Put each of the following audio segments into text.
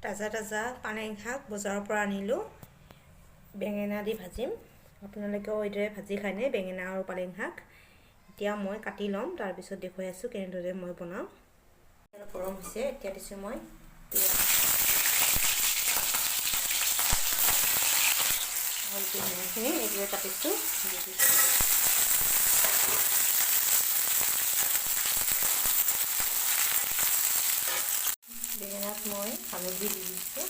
তাজা তাজা পালেং শাক বজাৰৰ পৰা আনিলোঁ। বেঙেনা দি ভাজিম। আপোনালোকেও এইদৰে ভাজি খায়নে বেঙেনা আৰু পালেং শাক? এতিয়া মই কাটি ল'ম, তাৰপিছত দেখুৱাই আছোঁ কেনেদৰে মই বনাওঁ। গৰম হৈছে, এতিয়া দিছোঁ মই পিঁয়াজখিনি এইদৰে কাটিছোঁ। বেঙেনাত মই হালধি দি দিছোঁ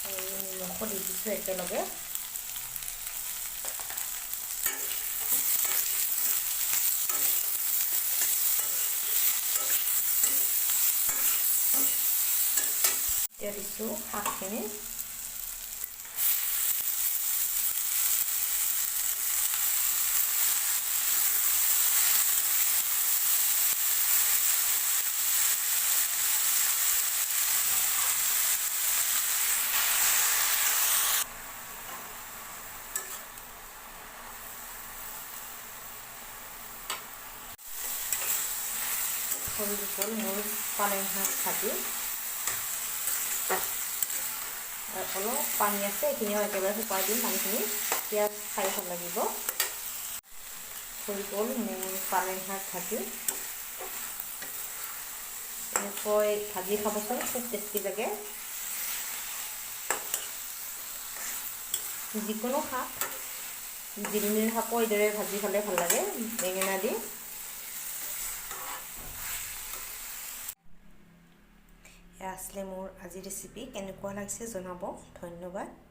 আৰু নিমখো দি দিছোঁ একেলগে। এতিয়া দিছোঁ শাকখিনি। হৈ গ'ল মোৰ পালেং শাক ভাজি। অলপ পানী আছে, এইখিনিও একেবাৰে শুকাই দিম পানীখিনি, তেতিয়া খাই ভাল লাগিব। হৈ গ'ল মোৰ পালেং শাক ভাজি। এনেকৈ ভাজি খাবচোন, খুব টেষ্টি লাগে। যিকোনো শাক, জিলমিল শাকো এইদৰে ভাজি খালে ভাল লাগে বেঙেনা দি। এয়া আছিলে মোৰ আজিৰ ৰেচিপি। কেনেকুৱা লাগিছে জনাব। ধন্যবাদ।